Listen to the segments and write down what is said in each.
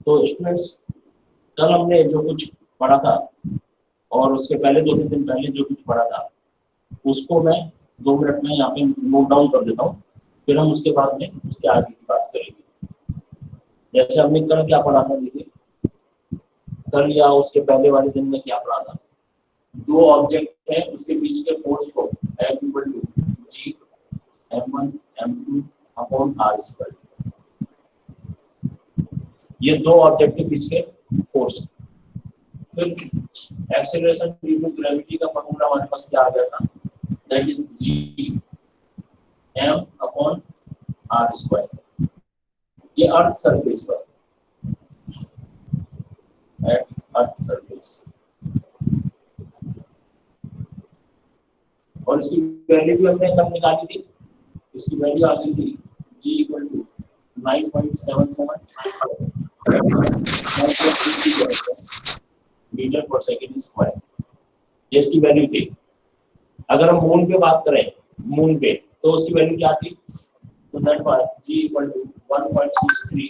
तो स्टूडेंट्स, कल हमने जो कुछ पढ़ा था और उसके पहले 2-3 दिन पहले जो कुछ पढ़ा था उसको मैं 2 मिनट में यहाँ पे नोट डाउन कर देता हूँ, फिर हम उसके बाद में उसके आगे की बात करेंगे। जैसे हमने कल क्या पढ़ा था, देखिए कल या उसके पहले वाले दिन में क्या पढ़ा था, दो ऑब्जेक्ट है उसके बीच के फोर्स को F equal to G M1 M2 upon R square, ये दो ऑब्जेक्ट के बीच के फोर्स। फिर एक्सेलरेशन ड्यू टू ग्रेविटी का फॉर्मूला हमारे पास क्या आ गया था, that is G M upon R square, ये अर्थ सरफेस पर, एट अर्थ सरफेस, और इसकी वैल्यू भी हमने कब निकाली थी, इसकी वैल्यू आ गई थी G equal to 9.77 metre per second square, ये इसकी वैल्यू थी। अगर हम मून पे बात करें, मून पे, तो उसकी वैल्यू क्या थी, तो that was G equal to 1.63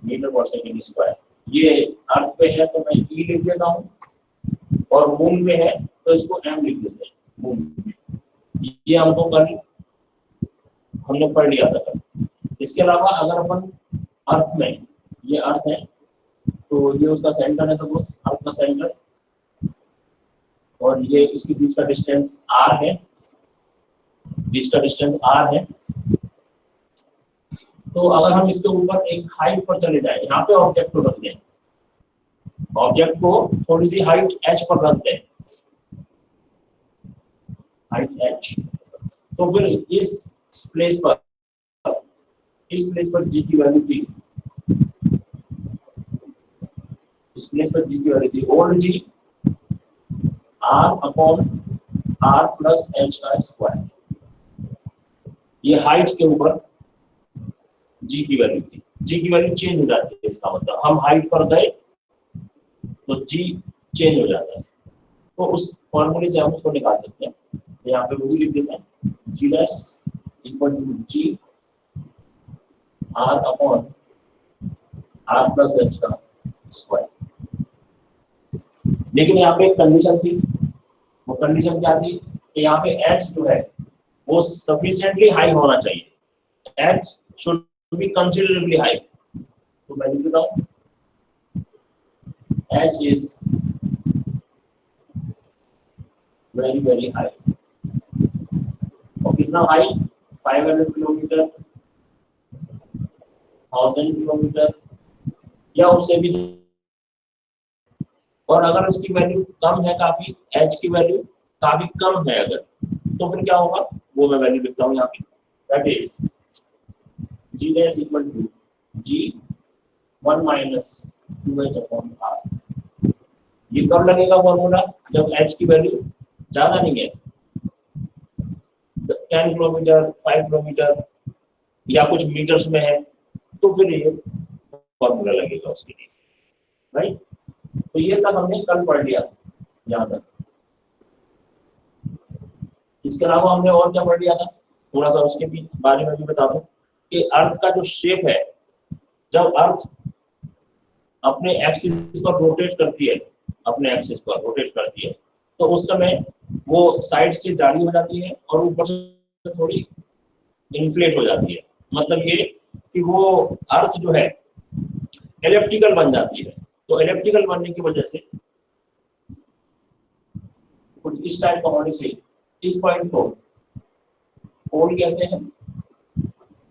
metre per second square. ये अर्थ पे है तो मैं E लिख देता हूँ, और मून पे है तो इसको M लिख देते हैं मून पे। ये हमको कल हमने पढ़ लिया था कल। इसके अलावा अगर अपन अर्थ में, ये अर्थ है तो ये उसका सेंटर है, सपोज अर्थ का सेंटर, और ये इसके बीच का डिस्टेंस r है, बीच का डिस्टेंस r है। तो अगर हम इसके ऊपर एक हाइट पर चले जाए, यहाँ पे ऑब्जेक्ट को रख दें, ऑब्जेक्ट को थोड़ी सी हाइट h पर रख दें, हाइट h, तो फिर इस प्लेस पर g की वैल्यू थी, इस प्लेस पर g की वैल्यू थी old g r upon r plus h का स्क्वायर। ये हाइट के ऊपर g की वैल्यू थी, g की वैल्यू चेंज हो जाती है, इसका मतलब हम हाइट पर गए तो g चेंज हो जाता है। तो उस फॉर्मूले से हम उसको निकाल सकते हैं, तो यहाँ पे वो भी लिख देते हैं, g dash equal to g r upon r plus h का स्क्वायर। लेकिन यहाँ पे एक कंडीशन थी, वो कंडीशन क्या थी कि यहाँ पे h जो है वो सफिशिएंटली हाई होना चाहिए, h should be considerably high. तो मैं लिख देता हूँ h is very very high, और कितना हाई, 500 किलोमीटर, 1000 किलोमीटर या उससे भी। और अगर उसकी वैल्यू कम है काफी, h की वैल्यू काफी कम है अगर, तो फिर क्या होगा, वो मैं वैल्यू लिखता हूँ यहाँ पे, that is g dash equal to g 1 minus 2h upon r। ये कब लगेगा फॉर्मूला, जब h की वैल्यू ज्यादा नहीं है, 10 किलोमीटर 5 किलोमीटर या कुछ मीटर्स में है, तो फिर ये फॉर्मूला लगेगा उसके लिए, राइट। तो ये तक हमने कल पढ़ लिया यहाँ तक। इसके अलावा हमने और क्या पढ़ लिया था, थोड़ा सा उसके भी बारे में भी बता दूं कि अर्थ का जो शेप है, जब अर्थ अपने एक्सिस पर रोटेट करती है, अपने एक्सिस पर रोटेट करती है, तो उस समय वो साइड से जाली हो जाती है और ऊपर से थोड़ी इन्फ्लेट हो जाती है। मतलब ये कि वो अर्थ जो है एलिप्टिकल बन जाती है। तो एलिप्टिकल बनने की वजह से कुछ इस टाइप का होने से इस पॉइंट को पोल कहते हैं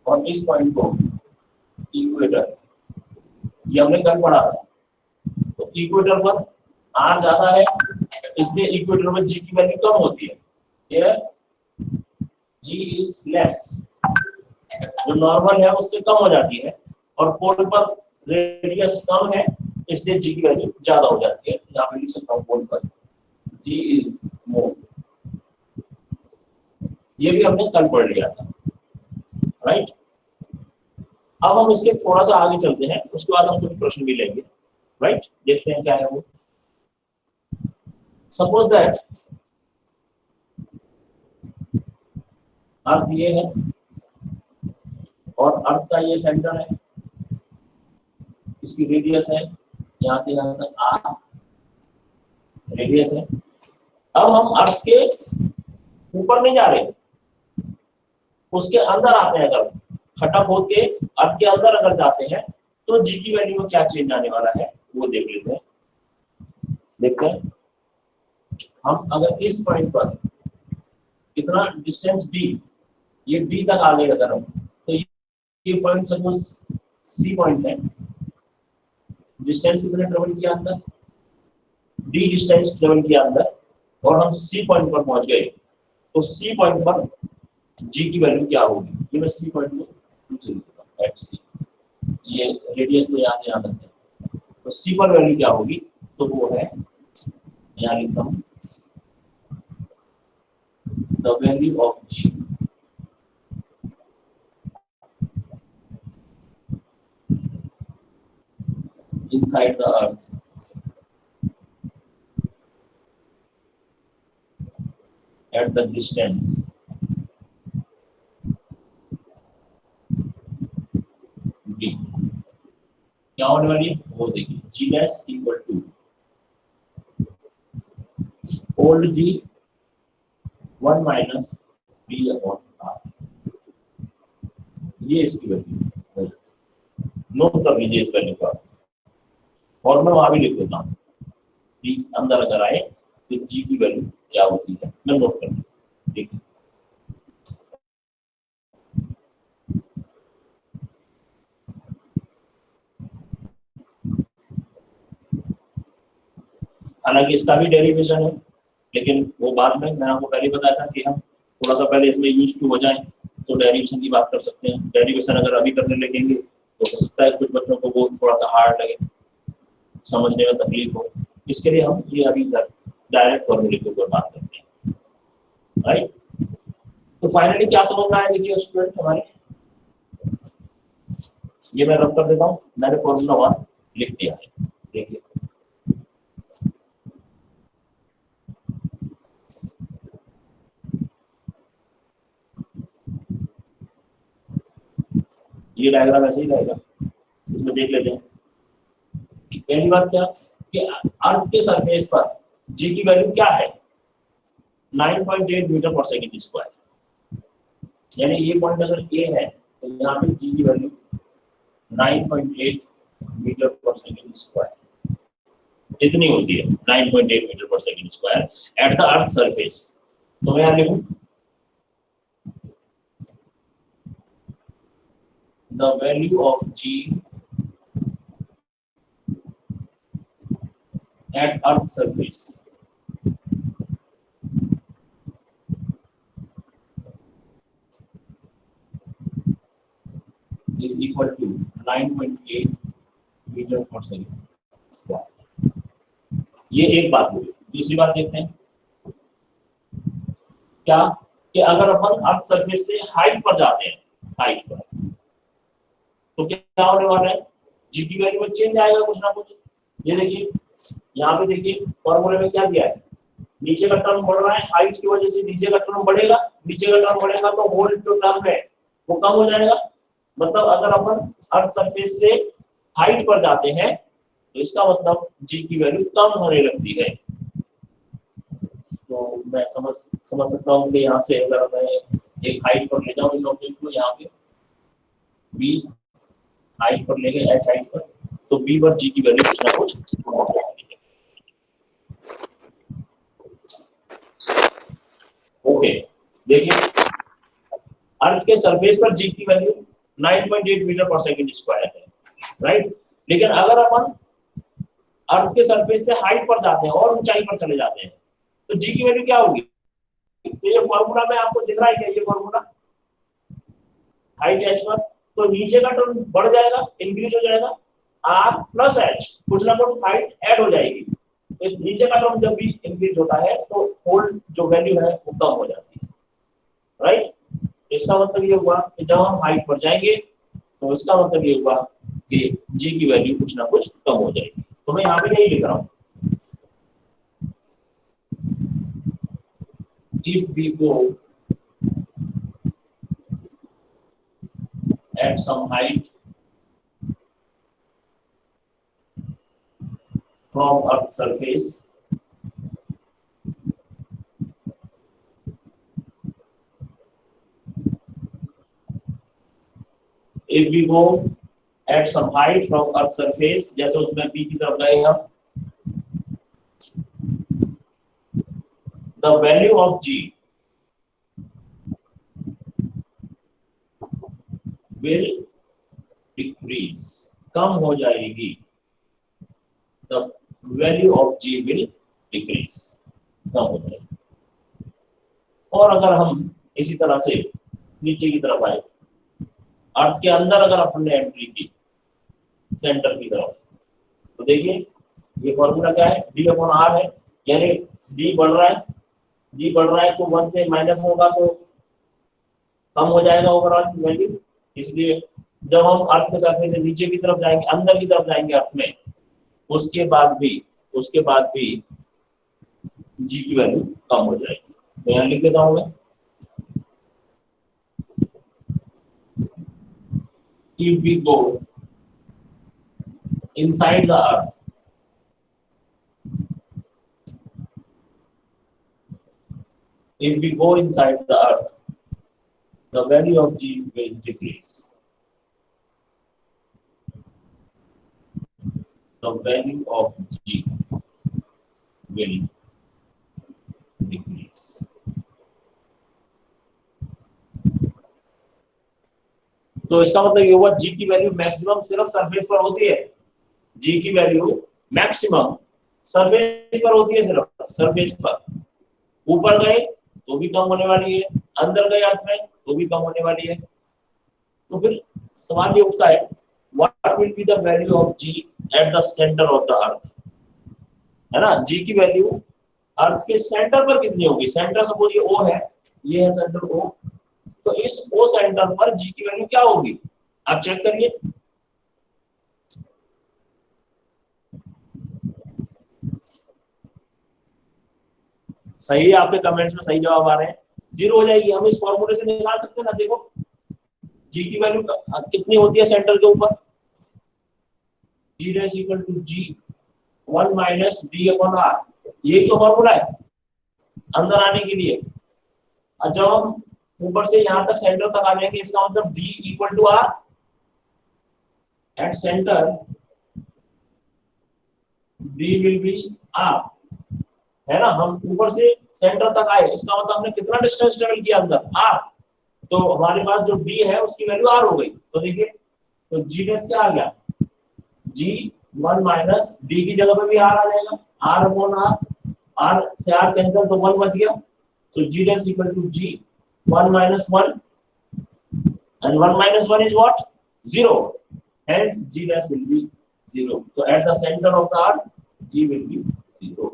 और इस पॉइंट को इक्वेटर, ये हमने कल पढ़ा था। तो इक्वेटर पर आर ज्यादा है, इसलिए इक्वेटर में जी की वैल्यू कम होती है, हियर जी इज लेस, जो नॉर्मल है उससे कम हो जाती है, और पोल पर रेडियस कम है इसलिए जी की वैल्यू ज्यादा हो जाती है। यहाँ पे लिख सकता हूँ पोल पर जी इज मोर, ये भी हमने कल पढ़ लिया था, राइट। अब हम इसके थोड़ा सा आगे चलते हैं, उसके बाद हम कुछ प्रश्न भी लेंगे, राइट। देखते हैं क्या है वो। सपोज दैट अर्थ ये है और अर्थ का ये सेंटर है, इसकी रेडियस है यहाँ से यहाँ तक आर रेडियस है। अब हम अर्थ के ऊपर नहीं जा रहे, उसके अंदर आते हैं। अगर खड्डा खोद के अर्थ के अंदर अगर जाते हैं तो जी की वैल्यू में क्या चेंज आने वाला है वो देख लेते हैं। देखते हैं हम अगर इस पॉइंट पर इतना डिस्टेंस डी, ये डी तक आ गए अगर हम, तो ये पॉइंट सपोज सी पॉइंट है। डिस्टेंस कितने ट्रेवल किया अंदर, डी डिस्टेंस ट्रेवल किया अंदर, और हम सी पॉइंट पर पहुंच गए। तो सी पॉइंट पर जी की वैल्यू क्या होगी, ये मैं सी पॉइंट में एट सी, ये रेडियस में यहाँ से यहाँ तक है, तो सी पर वैल्यू क्या होगी, तो वो है यहाँ लिखता हूँ the value of G inside the earth at the distance d, क्या होने वाली है वो देखिए, g dash equal to old g 1 minus b upon r, ये इसकी वैल्यू नोट कर लीजिए इस वैल्यू का, और मैं वहां भी लिख देता हूँ d अंदर अगर आए तो g की वैल्यू क्या होती है, मैं नोट कर लीजिए। देखिए हालांकि इसका भी डेरिवेशन है, लेकिन वो बाद में, मैंने आपको पहले बताया था कि हम थोड़ा सा पहले इसमें यूज टू हो जाए तो डेरिवेशन की बात कर सकते हैं। डेरिवेशन अगर अभी करने लगेंगे तो हो सकता है कुछ बच्चों को वो थोड़ा सा हार्ड लगे, समझने में तकलीफ हो, इसके लिए हम ये अभी डायरेक्ट फॉर्मूले के ऊपर बात करते हैं, राइट। तो फाइनली क्या समझ में आया, देखिए स्टूडेंट हमारे, ये मैं रब कर देता हूँ, मैंने फॉर्मूला 1 लिख दिया है। देखिए ये डायग्राम ऐसे ही रहेगा, इसमें देख लेते हैं। पहली बात क्या कि अर्थ के सरफेस पर जी की वैल्यू क्या है, 9.8 मीटर पर सेकंड स्क्वायर, यानी ये पॉइंट अगर ए है तो यहाँ पे जी की वैल्यू 9.8 मीटर पर सेकंड स्क्वायर इतनी होती है, 9.8 मीटर पर second square at the earth surface. तो मैं यहाँ लिखूं the value of g at earth surface is equal to 9.8 metre पर सेकंड स्क्वायर। ये एक बात हुई। दूसरी बात देखते हैं क्या कि अगर अपन अर्थ सरफेस से हाइट पर जाते हैं, हाइट पर, तो क्या होने वाला है, जी की वैल्यू में चेंज आएगा कुछ ना कुछ। ये देखिए यहाँ पे देखिए फॉर्मूले में क्या दिया है, नीचे का टर्म बढ़ रहा है, हाइट की वजह से नीचे का टर्म बढ़ेगा, नीचे का टर्म बढ़ेगा तो होल जो टर्म है वो कम हो जाएगा। मतलब अगर अपन अर्थ सरफेस से हाइट पर जाते हैं तो इसका मतलब जी की वैल्यू कम होने लगती है। तो मैं समझ सकता हूँ कि यहाँ से अगर मैं एक हाइट पर ले जाऊँ इस ऑब्जेक्ट को, यहाँ पे बी हाइट पर ले गए, एच हाइट पर, तो बी पर जी की वैल्यू कुछ ना कुछ ओके। देखिए अर्थ के सरफेस पर जी की वैल्यू 9.8 मीटर पर सेकंड स्क्वायर है, राइट। लेकिन अगर अपन अर्थ के सरफेस से हाइट पर जाते हैं और ऊंचाई पर चले जाते हैं तो जी की वैल्यू क्या होगी, तो ये फॉर्मूला में आपको दिख रहा है क्या, ये फॉर्मूला हाइट एच पर, तो नीचे का टर्म बढ़ जाएगा, इंक्रीज हो जाएगा, आर प्लस एच, कुछ ना कुछ हाइट ऐड हो जाएगी। तो नीचे का टर्म जब भी इंक्रीज होता है तो होल जो वैल्यू है वो कम हो जाती है, राइट। इसका मतलब ये हुआ कि जब हम हाइट पर जाएंगे तो इसका मतलब ये हुआ कि जी की वैल्यू कुछ ना कुछ कम हो जाएगी। तो मैं यहाँ पे यही लिख रहा हूँ, if we go at some height from Earth's surface if we go at some height from Earth's surface, जैसे उसमें B की तरफ गए हम, the value of G will decrease, कम हो जाएगी, the value of G will decrease, कम हो जाएगी। और अगर हम इसी तरह से नीचे की तरफ आए, अर्थ के अंदर अगर अपने एंट्री की सेंटर की तरफ, तो देखिए ये फॉर्मूला क्या है, डी अपॉन आर है, यानी डी बढ़ रहा है, जी बढ़ रहा है तो 1 से माइनस होगा तो कम हो जाएगा ओवरऑल वैल्यू। इसलिए जब हम अर्थ के सरफेस से नीचे की तरफ जाएंगे, अंदर की तरफ जाएंगे अर्थ में, उसके बाद भी जी की वैल्यू कम हो जाएगी। तो यहाँ लिख देता हूँ मैं, if we go inside the earth, if we go inside the earth, the value of G will decrease. The value of G will decrease. तो इसका मतलब ये हुआ G की वैल्यू मैक्सिमम सिर्फ सरफेस पर होती है। G की वैल्यू मैक्सिमम सरफेस पर होती है, सिर्फ सरफेस पर। ऊपर गए तो भी कम होने वाली है, अंदर गए अर्थ में तो भी कम होने वाली है। तो फिर सवाल ये उठता है, what will be the value of G at the centre of the earth, है ना। G की वैल्यू अर्थ के सेंटर पर कितनी होगी? सेंटर सपोज ये O है, ये है सेंटर O, तो इस O सेंटर पर G की वैल्यू क्या होगी? आप चेक करिए। सही है, आपके कमेंट्स में सही जवाब आ रहे हैं। 0 हो जाएगी, हम इस फॉर्मूले से निकाल सकते हैं ना। देखो G की वैल्यू कितनी होती है सेंटर के ऊपर? G dash equal to G 1 minus D upon R, यही तो फॉर्मूला है अंदर आने के लिए। और जब हम ऊपर से यहां तक सेंटर तक आ जाएंगे, इसका मतलब D equal to R at centre, D will be R, है ना। हम ऊपर से सेंटर तक आए, इसका मतलब हमने कितना डिस्टेंस ट्रेवल किया अंदर? R। तो हमारे पास जो D है उसकी वैल्यू R हो गई। तो देखिए, तो G डैश क्या आ गया? G 1 माइनस D की जगह पे भी R आ जाएगा, R अपॉन R, R से R कैंसिल तो 1 बच गया। तो G dash equal to G 1 minus 1, and 1 minus 1 is what? 0. Hence G dash will be 0. So at the center of the earth, G will be 0.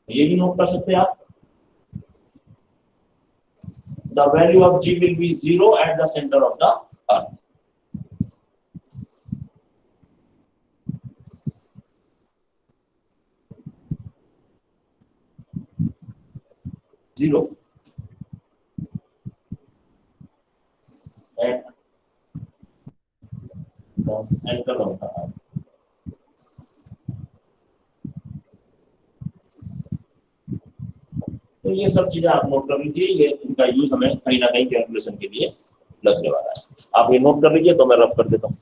ये भी note कर सकते हैं आप। The value of G will be 0 at the center of the earth. Zero. At the center of the earth. तो ये सब चीजें आप नोट कर लीजिए, ये इनका यूज हमें कहीं ना कहीं कैलकुलेशन के लिए लगने वाला है। आप ये नोट कर लीजिए, तो मैं रब कर देता हूँ।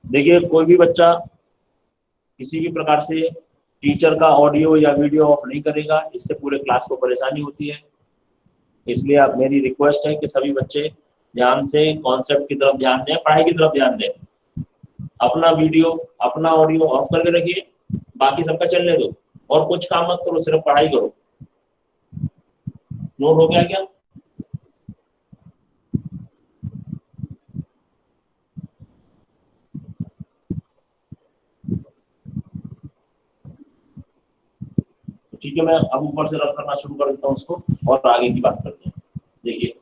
देखिए, कोई भी बच्चा किसी भी प्रकार से टीचर का ऑडियो या वीडियो ऑफ नहीं करेगा, इससे पूरे क्लास को परेशानी होती है। इसलिए आप, मेरी रिक्वेस्ट है कि सभी बच्चे ध्यान से कॉन्सेप्ट की तरफ ध्यान दें, पढ़ाई की तरफ ध्यान दें। अपना वीडियो, अपना ऑडियो ऑफ करके रखिए, बाकी सबका चलने दो, और कुछ काम मत करो, सिर्फ पढ़ाई करो। नोट हो गया क्या? ठीक है, मैं अब ऊपर से रब करना शुरू कर देता हूँ उसको और आगे की बात करते हैं। देखिए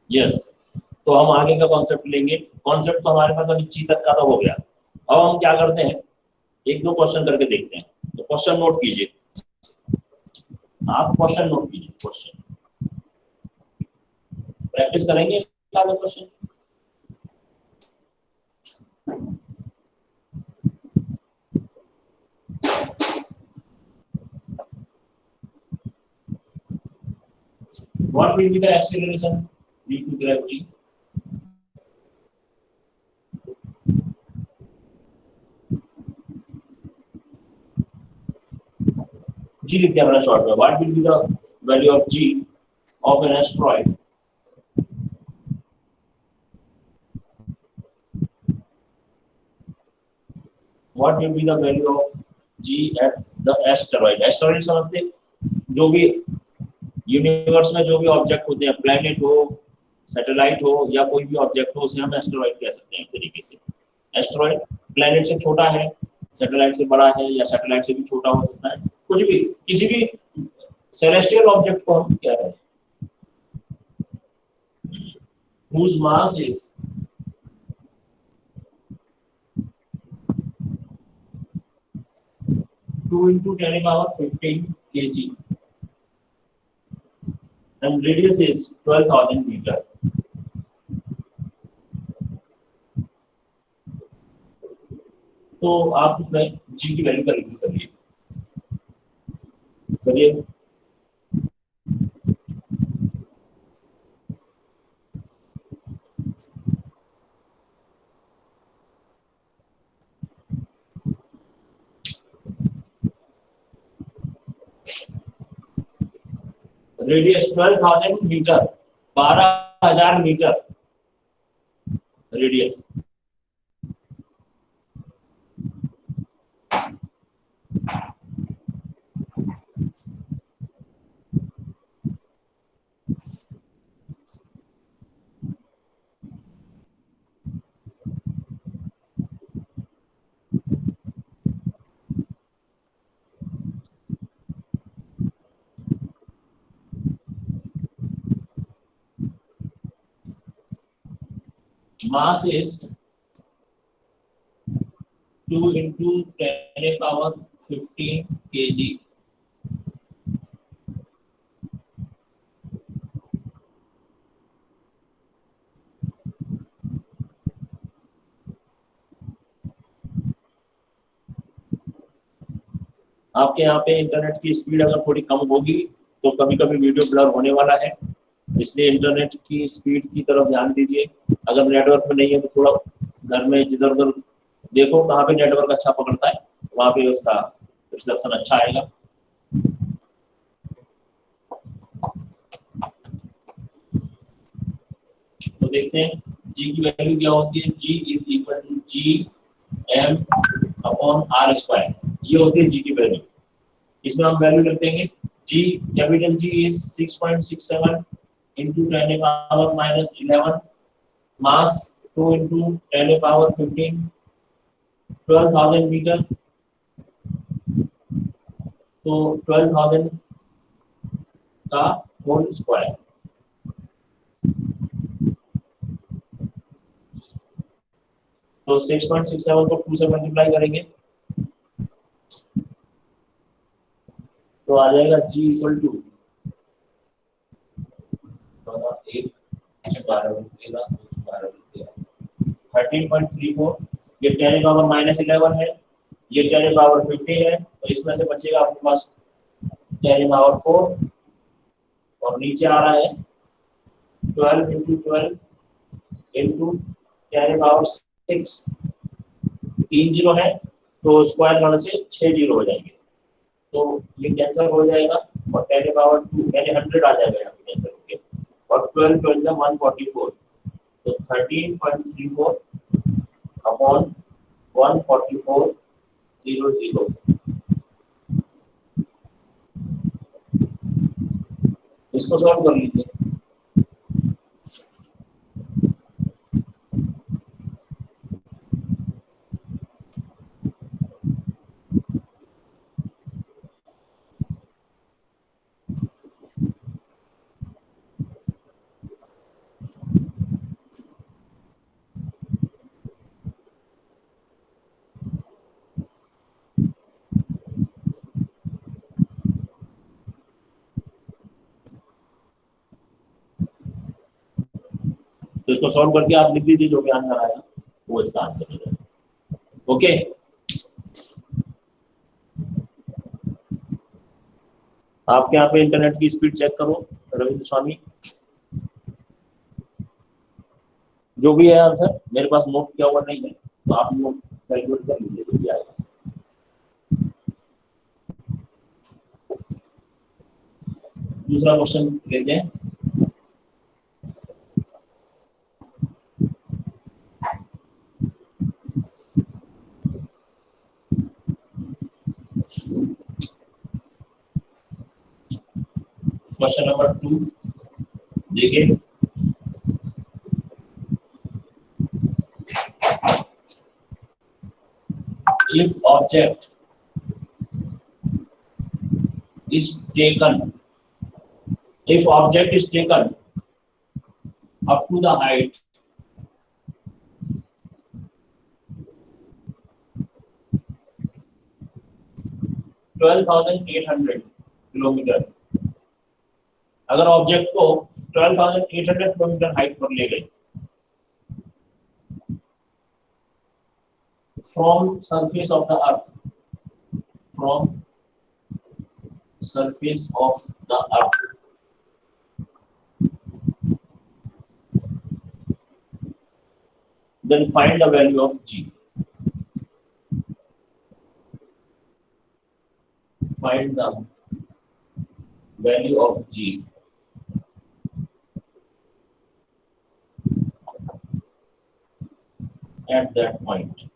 यस, तो हम आगे का कॉन्सेप्ट लेंगे। कॉन्सेप्ट तो हमारे पास अभी जी तक का तो हो गया। अब हम क्या करते हैं, एक दो क्वेश्चन करके देखते हैं। तो क्वेश्चन नोट कीजिए, आप क्वेश्चन नोट कीजिए, क्वेश्चन प्रैक्टिस करेंगे question. What will be the acceleration due to gravity? G लिख दिया मैंने शॉर्ट में। What will be the value of G of an asteroid? What will be the value of G at the asteroid? Asteroid समझते, जो भी universe में जो भी ऑब्जेक्ट होते हैं, प्लैनेट हो, सैटेलाइट हो या कोई भी ऑब्जेक्ट हो, उसे हम एस्टेरॉइड कह सकते हैं एक तरीके से। एस्टेरॉइड प्लैनेट से छोटा है, सैटेलाइट से बड़ा है, या सैटेलाइट से भी छोटा हो सकता है, कुछ भी, किसी भी सेलेस्टियल ऑब्जेक्ट को हम कह रहे हैं whose mass is 2 into 10 power 15 kg and radius is 12,000 meter. तो आप उसमें जी की वैल्यू कैलकुलेट करिए करिए। Radius 12,000 metre, 12,000 metre radius. Mass is 2 into 10 power 15 kg. आपके यहाँ पे इंटरनेट की स्पीड अगर थोड़ी कम होगी तो कभी कभी वीडियो ब्लर होने वाला है, इसलिए इंटरनेट की स्पीड की तरफ ध्यान दीजिए। अगर नेटवर्क में नहीं है तो थोड़ा घर में जिधर उधर देखो कहाँ पे नेटवर्क अच्छा पकड़ता है, वहाँ पे उसका रिसेप्शन अच्छा आएगा। तो देखते हैं जी की वैल्यू क्या होती है। G is equal to G M upon R square, ये होती है जी की वैल्यू। इसमें हम वैल्यू लिख देंगे जी, capital G is 6.67 into 10 power minus 11, mass 2 into 10 power 15, 12,000 metre. तो 12,000 का होल स्क्वायर, तो 6.67 को 2 से मल्टीप्लाई करेंगे तो आ जाएगा जी इक्वल टू 13.34। ये 10 पावर माइनस 11 है, ये 10 पावर 15 है, तो इसमें से बचेगा आपके पास 10 पावर 4 और नीचे आ रहा है 12 into 12 into 10 पावर 6। 3 जीरो है तो स्क्वायर करने से 6 जीरो हो जाएंगे, तो ये कैंसिल हो जाएगा और 10 यानी 100 आ जाएगा यहाँ पे आंसर। ओके, और 12 12 का 144, तो 13.34 अपॉन 144.00। इसको सॉल्व कर लीजिए। तो इसको सॉल्व करके आप लिख दीजिए, जो भी आंसर आएगा वो इसका आंसर हो जाएगा। ओके, आपके यहाँ पे इंटरनेट की स्पीड चेक करो रविंद्र स्वामी। जो भी है आंसर मेरे पास नोट किया हुआ नहीं है, तो आप नोट कैलकुलेट कर लीजिए जो भी आएगा। दूसरा क्वेश्चन लेते हैं। क्वेश्चन नंबर 2 देखिए, if object is taken, if object is taken up to the height 12,800 kilometre, अगर ऑब्जेक्ट को 12,800 किलोमीटर हाइट पर ले गए from surface of the earth, from surface of the earth, then find the value of g, find the value of g at that point।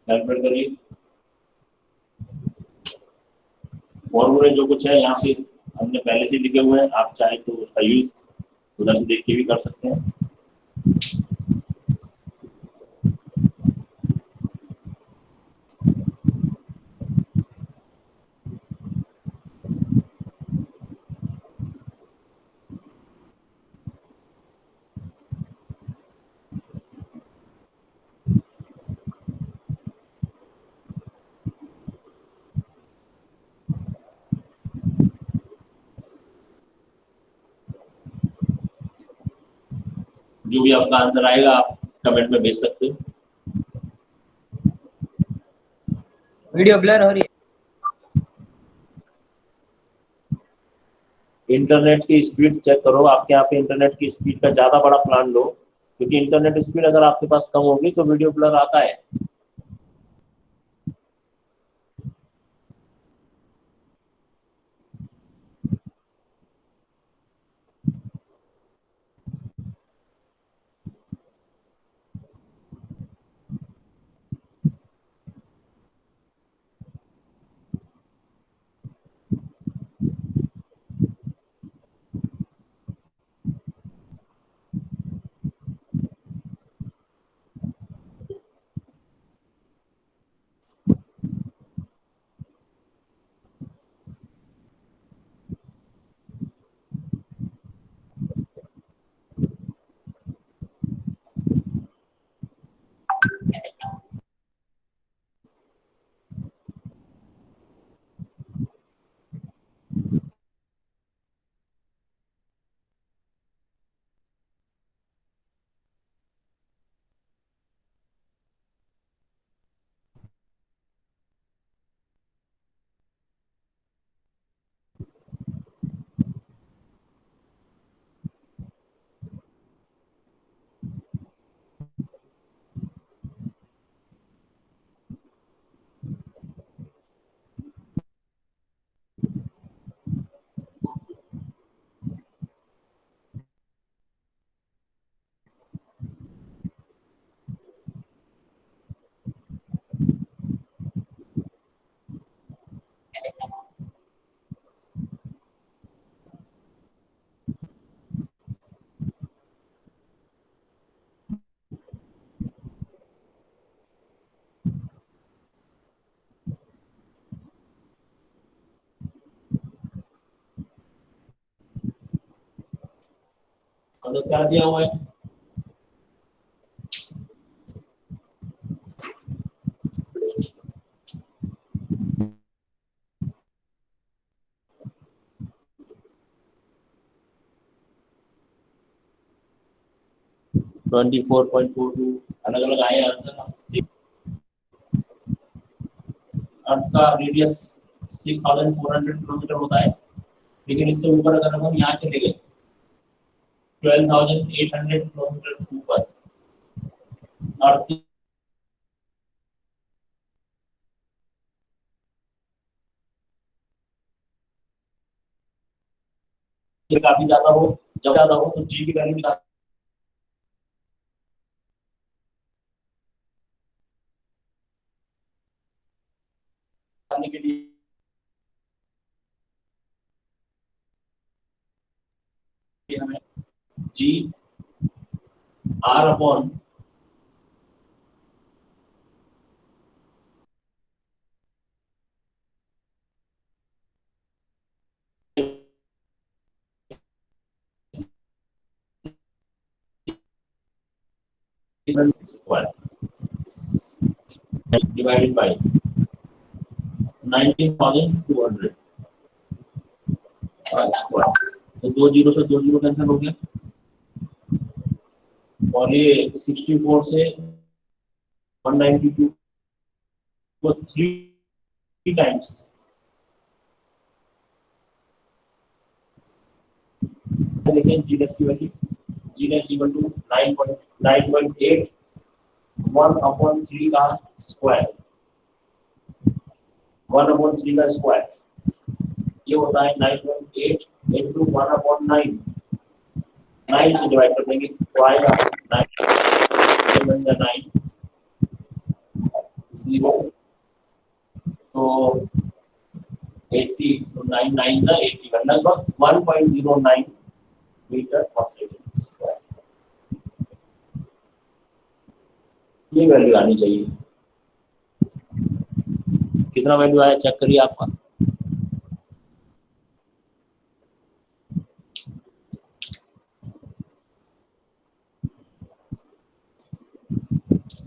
Calculate करिए। फॉर्मूले जो कुछ है यहाँ पे हमने पहले से लिखे हुए हैं, आप चाहे तो उसका यूज उधर से देख के भी कर सकते हैं। जो भी आपका आंसर आएगा आप कमेंट में भेज सकते हो। वीडियो ब्लर हो रही है। इंटरनेट की स्पीड चेक करो, आपके यहाँ पे इंटरनेट की स्पीड का ज्यादा बड़ा प्लान लो, क्योंकि इंटरनेट स्पीड अगर आपके पास कम होगी तो वीडियो ब्लर आता है। मतलब क्या दिया हुआ है? ट्वेंटी 4.42 अलग अलग आए आंसर। अर्थ का रेडियस 6,400 किलोमीटर होता है, लेकिन इससे ऊपर अगर हम यहाँ चले गए 12,800 किलोमीटर ऊपर अर्थ की काफी ज्यादा हो, जब ज्यादा हो तो जी की वैल्यू निकालने के लिए हमें जी आर अपॉन डिवाइडेड बाई 19,200 तो 2 जीरो से 2 जीरो कैंसिल हो गया, और ये 64 से 192 को 3 टाइम्स लेकिन जीएस की वैल्यू जीएस इक्वल टू 9.8 1/3 का स्क्वायर 1/3 का स्क्वायर ये होता है 9.8 इंटू 1/9 9 से डिवाइड कर देंगे तो आएगा 9 0 तो 80 तो 9 9 जा 80 का लगभग 1.09 मीटर पर सेकंड स्क्वायर ये वैल्यू आनी चाहिए। कितना वैल्यू आया चेक करिए आपका।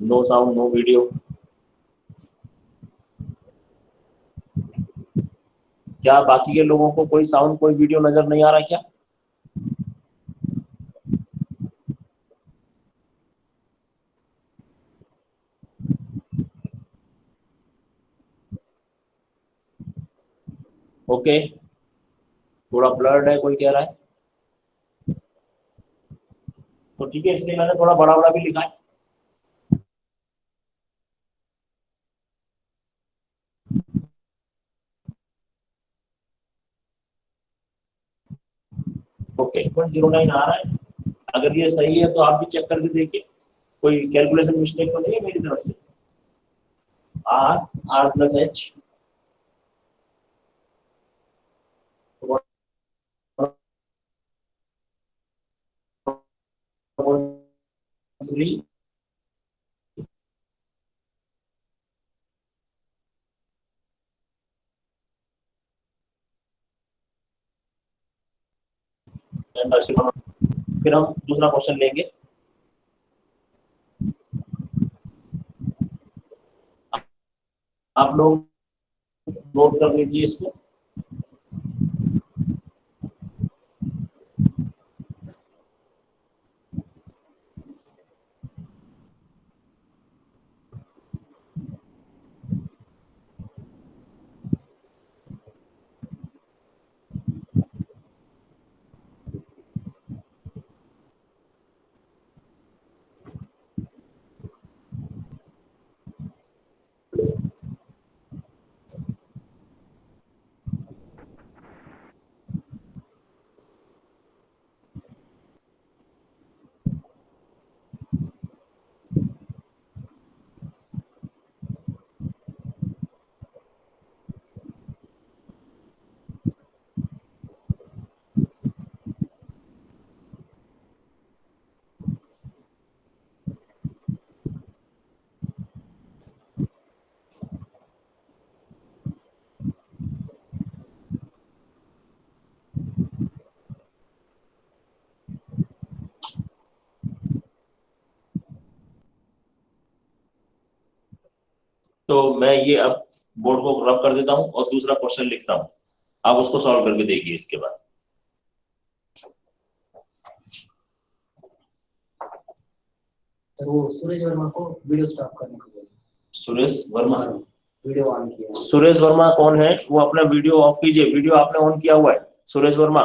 No sound no video. क्या बाकी के लोगों को कोई साउंड कोई वीडियो नजर नहीं आ रहा क्या? ओके थोड़ा ब्लर्ड है कोई कह रहा है, तो ठीक है इसलिए मैंने थोड़ा बड़ा बड़ा भी लिखा है। ओके 0.09 आ रहा है, अगर ये सही है तो आप भी चेक करके देखिए कोई कैलकुलेशन मिस्टेक तो नहीं है मेरी तरफ से। आर आर प्लस एच 3 फिर हम दूसरा क्वेश्चन लेंगे। आप लोग नोट कर लीजिए इसको। तो मैं ये अब बोर्ड को रब कर देता हूं और दूसरा क्वेश्चन लिखता हूं, आप उसको सॉल्व करके देखिए इसके बाद। वो सूरज वर्मा को वीडियो स्टॉप करने को बोलो। सुरेश वर्मा, वीडियो ऑन किया। सुरेश वर्मा कौन है? वो अपना वीडियो ऑफ कीजिए, वीडियो आपने ऑन किया हुआ है। सुरेश वर्मा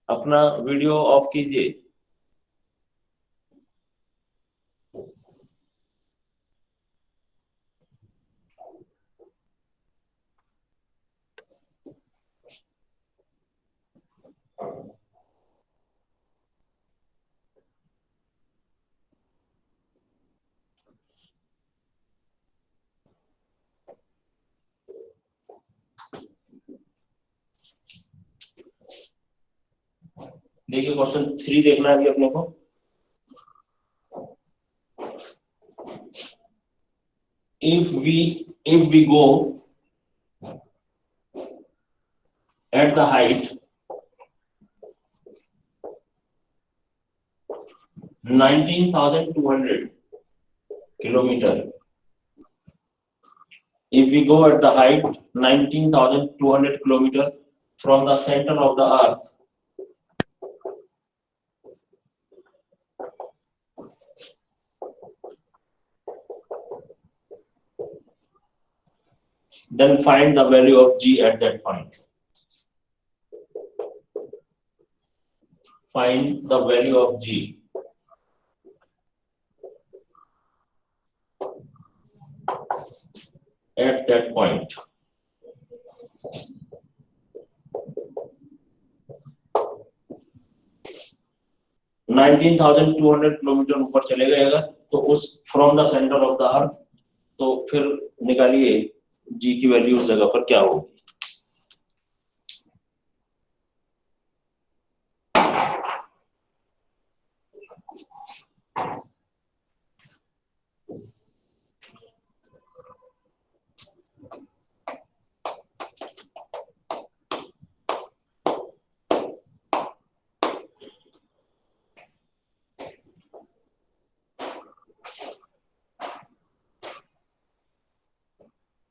अपना वीडियो ऑफ कीजिए। देखिए क्वेश्चन 3 देखना है अभी अपने को। if we go at the height 19,200 kilometer, if we go at the height 19,200 kilometer from the center of the earth, then find the value of g at that point. Find the value of g at that point. Nineteen 19,200 kilometre ऊपर चले गए अगर, तो उस from the centre of the earth, तो फिर निकालिए जी की वैल्यू उस जगह पर क्या होगी।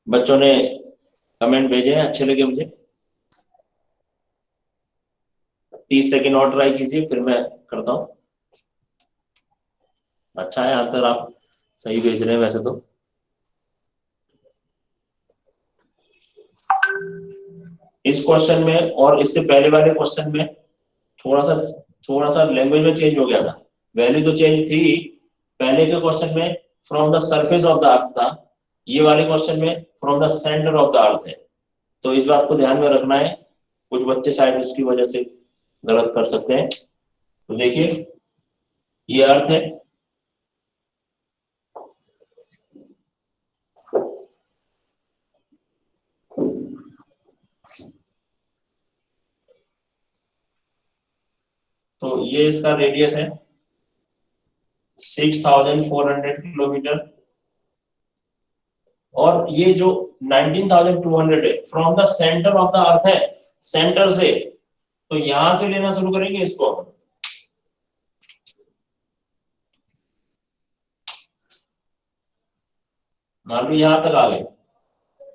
बच्चों ने कमेंट भेजे हैं, अच्छे लगे मुझे। 30 सेकेंड और ट्राई कीजिए, फिर मैं करता हूं। अच्छा है आंसर, आप सही भेज रहे हैं वैसे तो। इस क्वेश्चन में और इससे पहले वाले क्वेश्चन में थोड़ा सा लैंग्वेज में चेंज हो गया था। वैल्यू तो चेंज थी, पहले के क्वेश्चन में from the surface of the earth था, ये वाले क्वेश्चन में from the centre of the earth है। तो इस बात को ध्यान में रखना है, कुछ बच्चे शायद उसकी वजह से गलत कर सकते हैं। तो देखिए ये अर्थ है, तो ये इसका रेडियस है 6,400 किलोमीटर, और ये जो 19,200 है from the centre of the earth है, सेंटर से, तो यहां से लेना शुरू करेंगे इसको। मान लो यहां तक आ गए,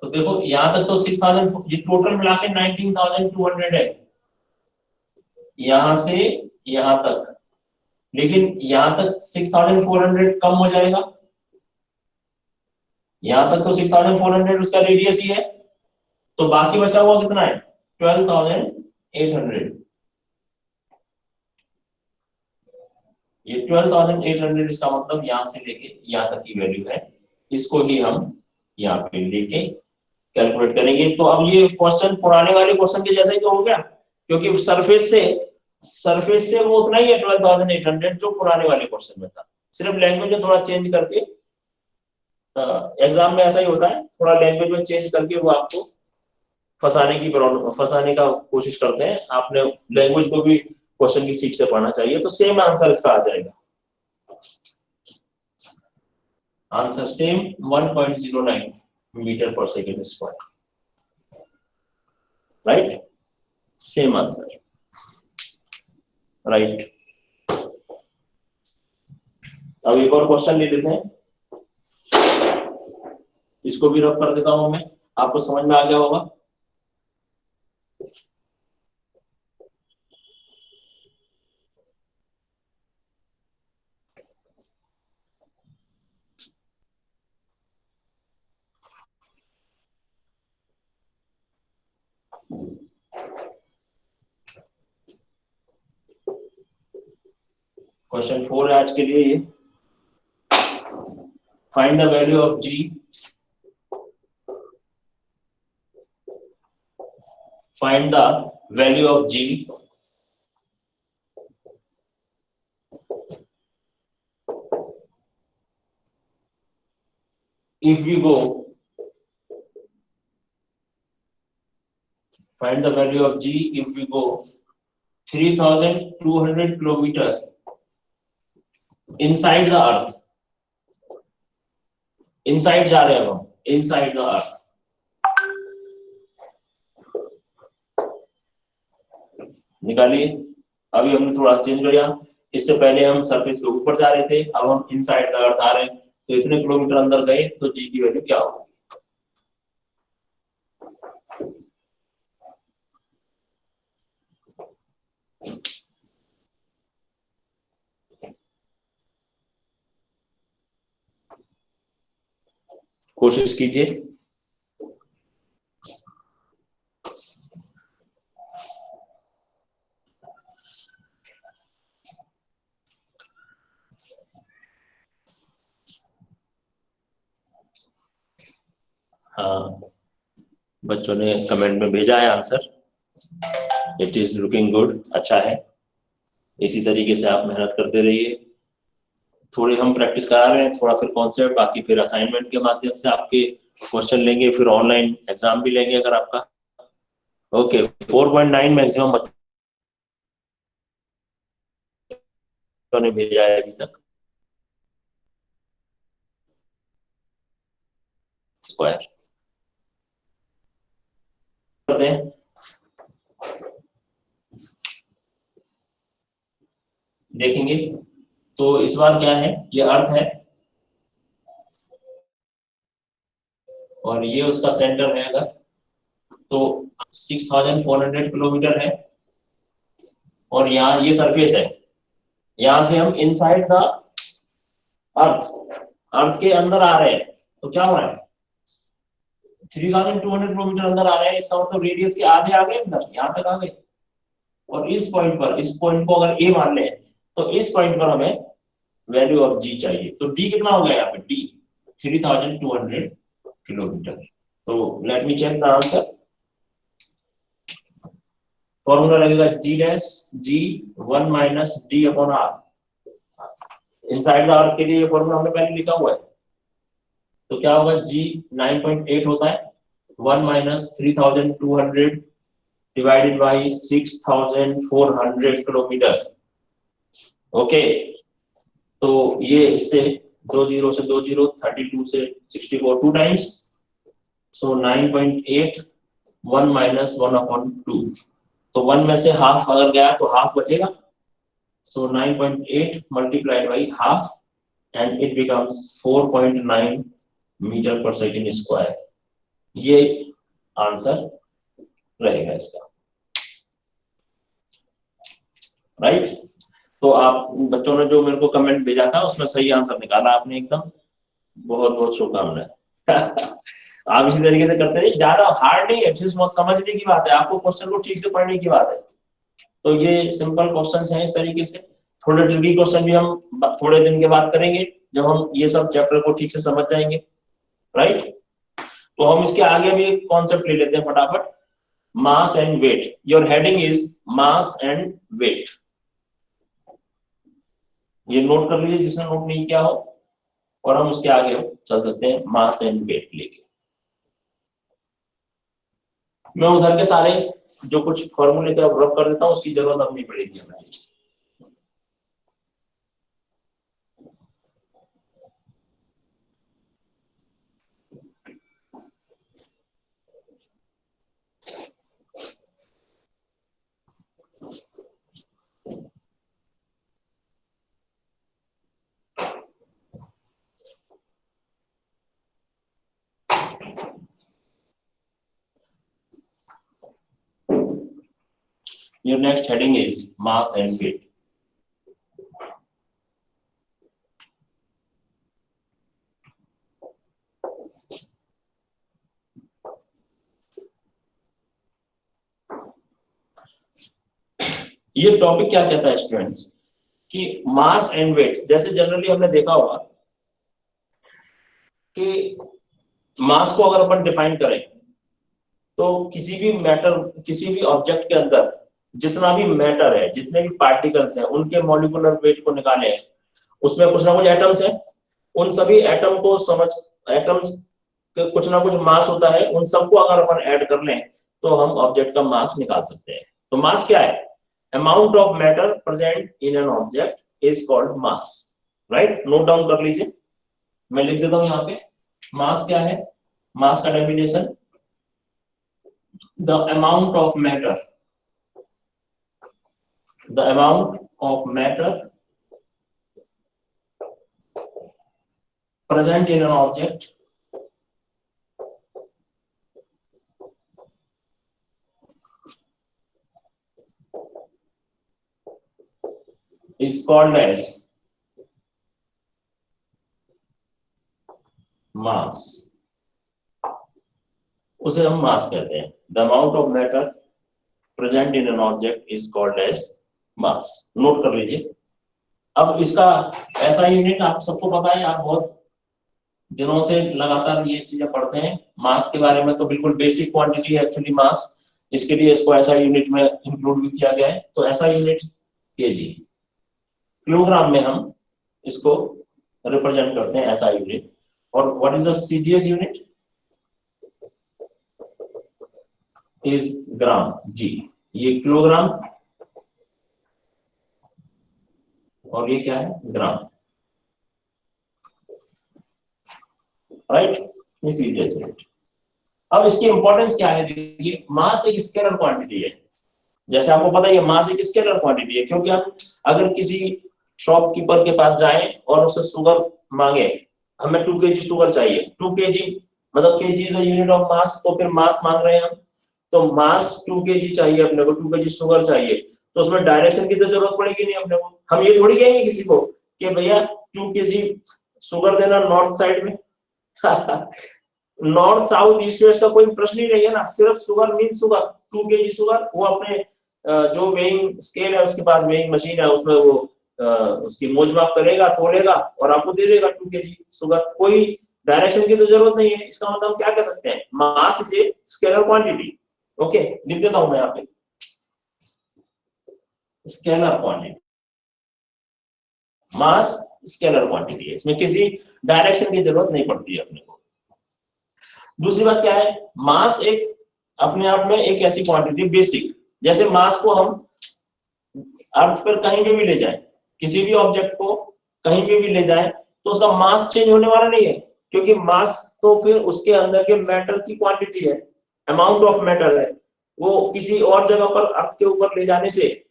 तो देखो यहां तक तो 6,000, ये टोटल मिला के 19,200 है यहां से यहां तक, लेकिन यहां तक 6,400 कम हो जाएगा, यहां तक तो 6,400 उसका रेडियस ही है, तो बाकी बचा हुआ कितना है 12,800। ये 12,800 इसका मतलब यहां से लेके यहां तक की वैल्यू है, इसको ही हम यहाँ पे लेके कैलकुलेट करेंगे। तो अब ये क्वेश्चन पुराने वाले क्वेश्चन के जैसा ही तो हो गया, क्योंकि सरफेस से वो उतना ही है 12,800 जो पुराने वाले क्वेश्चन में था, सिर्फ लैंग्वेज में थोड़ा चेंज करके। एग्जाम में ऐसा ही होता है, थोड़ा लैंग्वेज में चेंज करके वो आपको फंसाने का कोशिश करते हैं। आपने लैंग्वेज को भी क्वेश्चन की ठीक से पढ़ना चाहिए, तो सेम आंसर इसका आ जाएगा। Answer same 1.09 metre per second square, right, same answer, right. अब एक और क्वेश्चन ले लेते हैं। इसको भी रब कर देता हूं मैं, आपको समझ में आ गया होगा। क्वेश्चन 4 है आज के लिए ये। Find the value of g, find the value of g if we go, find the value of g if we go 3200 kilometer inside the earth, inside जा रहे हैं हम, inside the earth। निकालिए। अभी हमने थोड़ा चेंज किया, इससे पहले हम सरफेस के ऊपर जा रहे थे, अब हम इनसाइड द अर्थ आ रहे हैं, तो इतने किलोमीटर अंदर गए तो जी की वैल्यू क्या होगी। कोशिश कीजिए। हाँ, बच्चों ने कमेंट में भेजा है answer. It is looking good, अच्छा है। इसी तरीके से आप मेहनत करते रहिए। थोड़ी हम प्रैक्टिस करा रहे हैं, थोड़ा फिर कॉन्सेप्ट, बाकी फिर असाइनमेंट के माध्यम से आपके क्वेश्चन लेंगे, फिर ऑनलाइन एग्जाम भी लेंगे अगर आपका। ओके, 4.9 मैक्सिमम बच्चों ने भेजा है अभी तक। स्क्वायर करते हैं, देखेंगे। तो इस बार क्या है, ये अर्थ है और ये उसका सेंटर है, अगर तो 6400 किलोमीटर है, और यहाँ ये सरफेस है। यहां से हम इनसाइड द अर्थ, अर्थ के अंदर आ रहे हैं, तो क्या हो रहा है, 3200 किलोमीटर अंदर आ रहे हैं, इसका मतलब रेडियस के आधे आ गए अंदर, यहां तक आ गए। और इस पॉइंट पर, इस पॉइंट को अगर ए मान ले, तो इस पॉइंट पर हमें वैल्यू ऑफ जी चाहिए। तो डी कितना हो गया यहाँ पे, डी 3200 किलोमीटर। तो let me check the answer. Formula लगेगा G dash G 1 minus D upon R. Inside the earth के लिए ये फॉर्मूला हमने पहले लिखा हुआ है। तो क्या होगा, जी 9.8 होता है, 1 minus 3200 divided by 6400 kilometre. Okay, तो ये इससे 2 जीरो से 2 जीरो, 32 से 64 टू टाइम्स, सो 9.8 1 माइनस 1 अपॉन 2। तो 1 में से हाफ अगर गया तो हाफ बचेगा, so 9.8 multiplied by half and it becomes 4.9 metre per second square. ये आंसर रहेगा इसका, राइट। तो आप बच्चों ने जो मेरे को कमेंट भेजा था उसमें सही आंसर निकाला आपने एकदम, बहुत बहुत शुभकामनाएं। आप इसी तरीके से करते रहिए, ज्यादा हार्ड नहीं है, सिर्फ समझने की बात है, आपको क्वेश्चन को ठीक से पढ़ने की बात है। तो ये सिंपल क्वेश्चंस हैं इस तरीके से। थोड़े ट्रिकी क्वेश्चन भी हम थोड़े दिन के बाद करेंगे, जब हम ये सब चैप्टर को ठीक से समझ जाएंगे, राइट। तो हम इसके आगे भी एक कॉन्सेप्ट ले लेते हैं फटाफट, mass and weight. Your heading is mass and weight, ये नोट कर लीजिए जिसने नोट नहीं किया हो, और हम उसके आगे चल सकते हैं मास एंड वेट लेके। मैं उधर के सारे जो कुछ फॉर्मूले थे रब कर देता हूँ, उसकी जरूरत अब नहीं पड़ेगी हमें। Your next heading is mass and weight. ये टॉपिक क्या कहता है स्टूडेंट्स कि मास एंड वेट, जैसे जनरली हमने देखा होगा कि मास को अगर अपन डिफाइन करें तो किसी भी मैटर, किसी भी ऑब्जेक्ट के अंदर जितना भी मैटर है, जितने भी पार्टिकल्स हैं, उनके मॉलिक्यूलर वेट को निकाले, उसमें कुछ ना कुछ एटम्स है, उन सभी एटम को समझ, एटम्स के कुछ ना कुछ मास होता है, उन सबको अगर अपन ऐड कर लें तो हम ऑब्जेक्ट का मास निकाल सकते हैं। तो मास क्या है? Amount of matter present in an object is called mass, right? Note down कर लीजिए, मैं लिख देता हूं यहाँ पे। मास क्या है? मास का definition, the amount of matter present in an object is called as mass, उसे हम मास कहते हैं। The amount of matter present in an object is called as mass. Note कर लीजिए। अब इसका ऐसा यूनिट आप सबको पता है, आप बहुत दिनों से लगातार ये चीजें पढ़ते हैं मास के बारे में, तो बिल्कुल बेसिक क्वांटिटी है एक्चुअली मास, इसके लिए इसको ऐसा यूनिट में इंक्लूड भी किया गया है। तो ऐसा यूनिट केजी, किलोग्राम में हम इसको रिप्रेजेंट करते हैं, ऐसा यूनिट। और what is the CGS unit? Is gram G. ये किलोग्राम और ये क्या है? Gram, right? ये सीजीएस यूनिट। अब इसकी इंपॉर्टेंस क्या है? देखिए, मास एक स्केलर क्वांटिटी है, जैसे आपको पता है मास एक स्केलर क्वांटिटी है, क्योंकि हम अगर किसी शॉपकीपर के पास जाएं और उससे शुगर मांगे, हमें 2 kg शुगर चाहिए, 2 kg मतलब KG is unit of mass, तो फिर मास मांग रहे हैं हम, तो मास 2 kg चाहिए अपने को, 2 kg शुगर चाहिए, तो उसमें डायरेक्शन की तो जरूरत पड़ेगी नहीं अपने को। हम ये थोड़ी कहेंगे किसी को कि भैया 2 kg शुगर देना नॉर्थ साइड में नॉर्थ साउथ ईस्ट वेस्ट का कोई प्रश्न ही नहीं है ना, सिर्फ sugar mean sugar, 2 kg sugar. वो अपने जो वेइंग स्केल है उसके पास, वेइंग मशीन है, उसमें वो उसकी मोजमाप करेगा, तोलेगा और आपको दे देगा 2 kg शुगर। कोई डायरेक्शन की तो जरूरत नहीं है। इसका मतलब हम क्या कह सकते हैं? Mass is a scalar quantity. Okay, लिख देता हूं मैं यहाँ पे, स्केलर क्वांटिटी। मास स्केलर क्वांटिटी है, इसमें किसी डायरेक्शन की जरूरत नहीं पड़ती है अपने को। दूसरी बात क्या है? मास एक अपने आप में एक ऐसी क्वांटिटी बेसिक, जैसे मास को हम अर्थ पर कहीं पे भी ले जाएं, किसी भी ऑब्जेक्ट को कहीं पे भी ले जाएं, तो उसका मास चेंज होने वाला नहीं है, क्योंकि मास तो फिर उसके अंदर के मैटर की क्वांटिटी है, अमाउंट ऑफ मैटर है। वो किसी और जगह पर अर्थ के ऊपर ले जाने से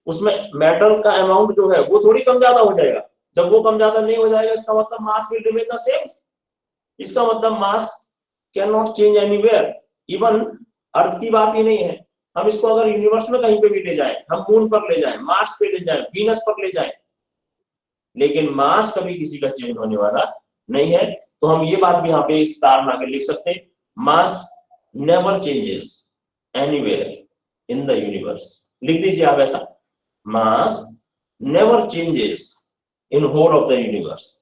उसमें मैटर का अमाउंट जो है वो थोड़ी कम ज्यादा हो जाएगा। जब वो कम ज्यादा नहीं हो जाएगा, इसका मतलब mass will remain the same. इसका मतलब mass can not change anywhere, even earth की बात ही नहीं है, हम इसको अगर यूनिवर्स में कहीं पे भी ले जाएं, हम मून पर ले जाएं, मार्स पे ले जाएं, वीनस पर ले जाएं, लेकिन मास कभी किसी का चेंज होने वाला नहीं है। तो हम ये बात भी यहाँ पे स्टार बना के लिख सकते हैं, mass never changes anywhere in the universe. लिख दीजिए आप ऐसा, mass never changes in whole of the universe.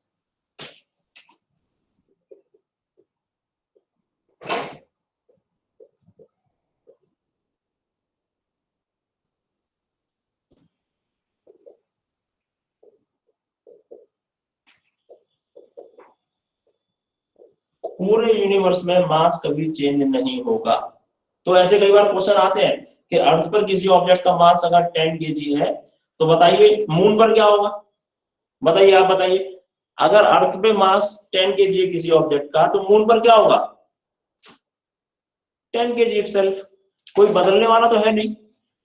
पूरे यूनिवर्स में मास कभी चेंज नहीं होगा। तो ऐसे कई बार क्वेश्चन आते हैं कि अर्थ पर किसी ऑब्जेक्ट का मास अगर 10 kg है, तो बताइए मून पर क्या होगा? बताइए, आप बताइए, अगर अर्थ पे मास 10 kg है किसी ऑब्जेक्ट का, तो मून पर क्या होगा? 10 kg इटसेल्फ। कोई बदलने वाला तो है नहीं,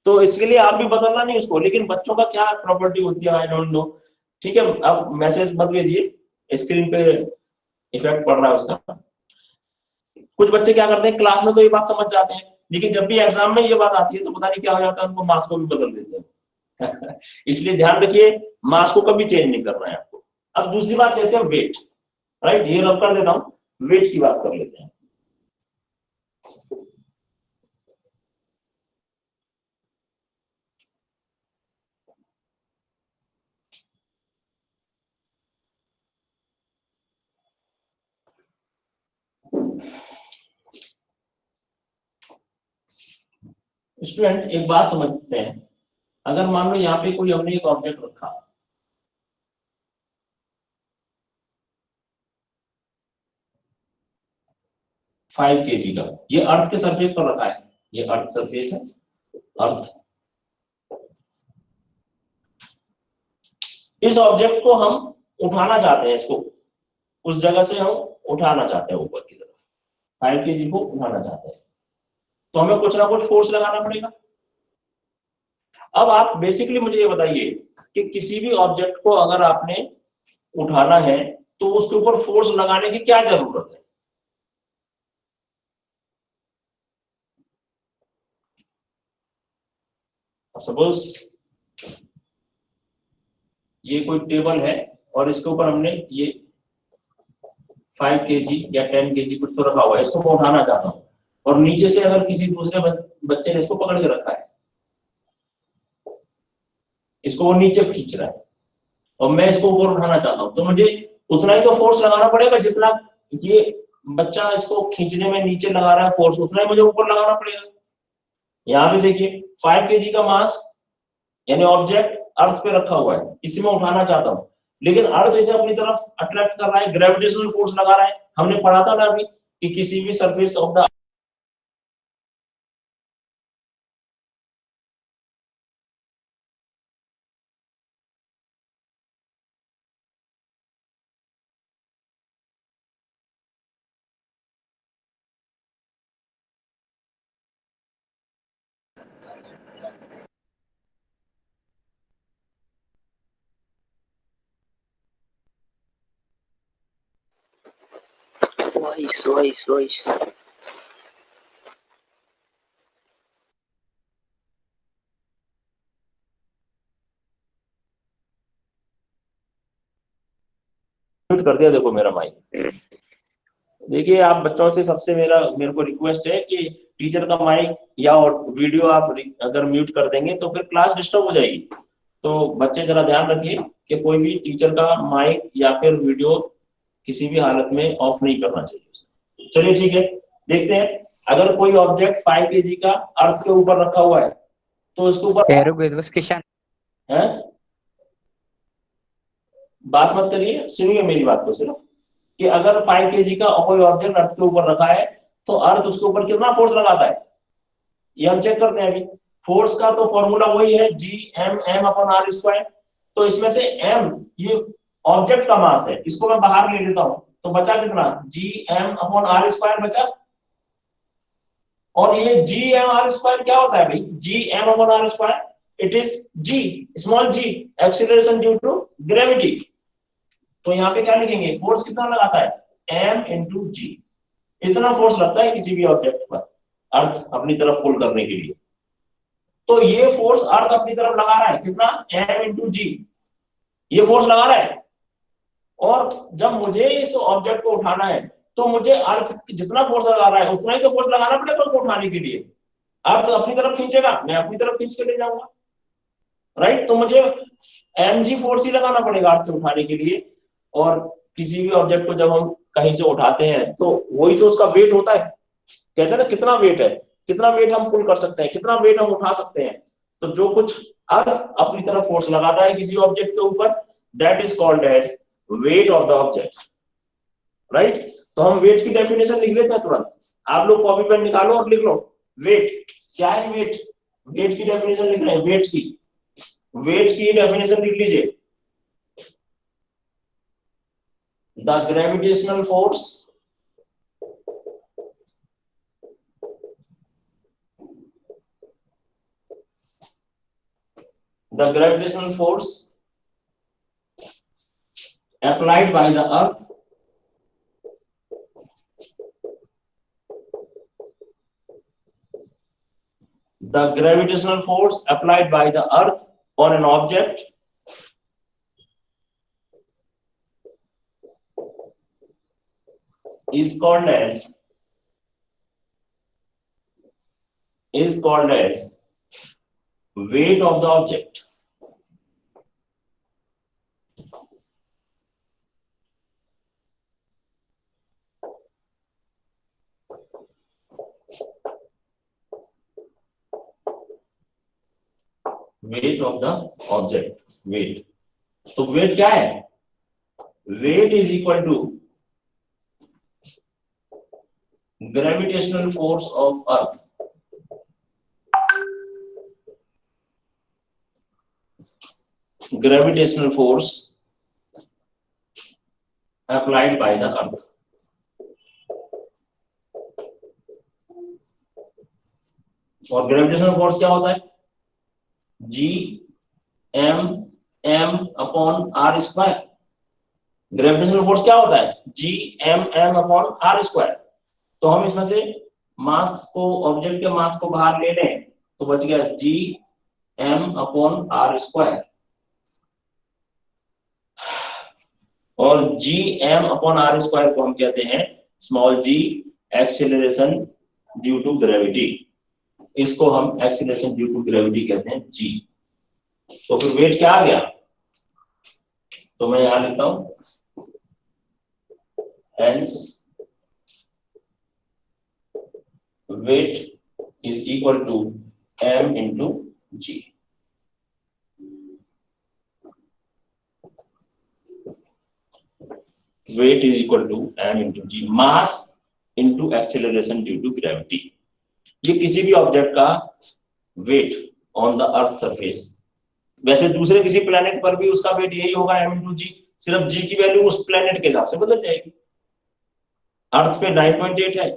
तो इसके लिए आप भी बदलना नहीं उसको। लेकिन बच्चों का क्या प्रॉपर्टी होती है, आई डोंट नो। ठीक है, अब मैसेज मत भेजिए, स्क्रीन पे इफेक्ट पड़ रहा है उसका। कुछ बच्चे क्या करते हैं, क्लास में तो ये बात समझ जाते हैं, लेकिन जब भी एग्जाम में ये बात आती है तो पता नहीं क्या हो जाता है, उनको मास को भी बदल देते हैं। इसलिए ध्यान रखिए, मास को कभी चेंज नहीं करना है आपको। अब दूसरी बात लेते हैं वेट, राइट, ये रब कर देता हूं, वेट की बात कर लेते हैं। स्टूडेंट एक बात समझते हैं, अगर मान लो यहाँ पे कोई हमने एक ऑब्जेक्ट रखा, फाइव केजी का, ये अर्थ के सरफेस पर रखा है, ये अर्थ सरफेस है, अर्थ। इस ऑब्जेक्ट को हम उठाना चाहते हैं, इसको उस जगह से हम उठाना चाहते हैं ऊपर की तरफ, 5 केजी को उठाना चाहते हैं, तो हमें कुछ ना कुछ फोर्स लगाना पड़ेगा। अब आप बेसिकली मुझे ये बताइए कि किसी भी ऑब्जेक्ट को अगर आपने उठाना है तो उसके ऊपर फोर्स लगाने की क्या जरूरत है? सपोज ये कोई टेबल है और इसके ऊपर हमने ये 5 केजी या 10 केजी कुछ तो रखा हुआ है, इसको मैं उठाना चाहता हूँ, और नीचे से अगर किसी दूसरे बच्चे ने इसको पकड़ के रखा है, इसको वो नीचे खींच रहा है और मैं इसको ऊपर उठाना चाहता हूँ, तो मुझे उतना ही तो फोर्स लगाना पड़ेगा जितना ये बच्चा इसको खींचने में नीचे लगा रहा है फोर्स, उतना ही मुझे ऊपर लगाना पड़ेगा। यहाँ पे देखिए 5 केजी का मास यानी ऑब्जेक्ट अर्थ पे रखा हुआ है, इसी में उठाना चाहता हूँ, लेकिन अर्थ इसे अपनी तरफ अट्रैक्ट कर रहा है, ग्रेविटेशनल फोर्स लगा रहा है। हमने पढ़ा था ना अभी कि किसी भी surface of the voice mute कर दिया। देखो मेरा माइक, देखिए आप बच्चों से सबसे मेरे को रिक्वेस्ट है कि टीचर का माइक या वीडियो आप अगर म्यूट कर देंगे तो फिर क्लास डिस्टर्ब हो जाएगी। तो बच्चे जरा ध्यान रखिए कि कोई भी टीचर का माइक या फिर वीडियो किसी भी हालत में ऑफ नहीं करना चाहिए। चलिए ठीक है, देखते हैं अगर कोई ऑब्जेक्ट 5 केजी का अर्थ के ऊपर रखा हुआ है तो उसके ऊपर बस किशन है, बात मत करिए, सुनिए मेरी बात को सिर्फ, कि अगर 5 केजी का कोई ऑब्जेक्ट अर्थ के ऊपर रखा है तो अर्थ उसके ऊपर कितना फोर्स लगाता है, ये हम चेक करते हैं अभी। फोर्स का तो फॉर्मूला वही है G m m/r²। तो इसमें से m ये ऑब्जेक्ट का मास है, इसको मैं बाहर ले लेता हूं तो बचा कितना, G m/r² बचा। और ये G m/r² क्या होता है भाई, G m/r², it is G, small g, acceleration due to gravity. तो यहाँ पे क्या लिखेंगे, फोर्स कितना लगाता है, m इंटू जी, इतना फोर्स लगता है किसी भी ऑब्जेक्ट पर अर्थ अपनी तरफ पुल करने के लिए। तो ये फोर्स अर्थ अपनी तरफ लगा रहा है कितना, m इंटू जी, ये फोर्स लगा रहा है। और जब मुझे इस ऑब्जेक्ट को उठाना है तो मुझे अर्थ जितना फोर्स लगा रहा है उतना ही तो फोर्स लगाना पड़ेगा उसको उठाने के लिए। अर्थ अपनी तरफ खींचेगा, मैं अपनी तरफ खींच के ले जाऊंगा, राइट। तो मुझे mg फोर्स ही लगाना पड़ेगा अर्थ से उठाने के लिए। और किसी भी ऑब्जेक्ट को जब हम कहीं से उठाते हैं तो वही तो उसका वेट होता है, कहते हैं ना कितना वेट है, कितना वेट हम पुल कर सकते हैं, कितना वेट हम उठा सकते हैं। तो जो कुछ अर्थ अपनी तरफ फोर्स लगाता है किसी ऑब्जेक्ट के ऊपर, that is called as weight of the object, right. तो हम वेट की डेफिनेशन लिख लेते हैं तुरंत, आप लोग कॉपी पेन निकालो और लिख लो वेट क्या है। वेट की डेफिनेशन लिख रहे हैं, वेट की डेफिनेशन लिख लीजिए, the gravitational force applied by the earth the gravitational force applied by the earth on an object is called as weight of the object. Weight of the object. Weight. तो weight क्या है? Weight is equal to gravitational force of earth. Gravitational force applied by the earth. और gravitational force क्या होता है? G(m)(m) upon r square. Gravitational force क्या होता है? G(m)(m) upon r square. तो हम इसमें से मास को, ऑब्जेक्ट के मास को बाहर ले लें तो बच गया G(m) अपॉन r स्क्वायर. और G(m) अपॉन r स्क्वायर को हम कहते हैं small g acceleration due to gravity. इसको हम एक्सीलरेशन ड्यू टू ग्रेविटी कहते हैं g. तो फिर वेट क्या आ गया? तो मैं यहां लिखता हूं hence weight is equal to m into g. Weight is equal to m into g. Mass into acceleration due to gravity. ये किसी भी ऑब्जेक्ट का weight on the earth surface. वैसे दूसरे किसी प्लेनेट पर भी उसका वेट यही होगा m into g. सिर्फ g की वैल्यू उस प्लेनेट के हिसाब से बदल जाएगी. अर्थ पे 9.8 है,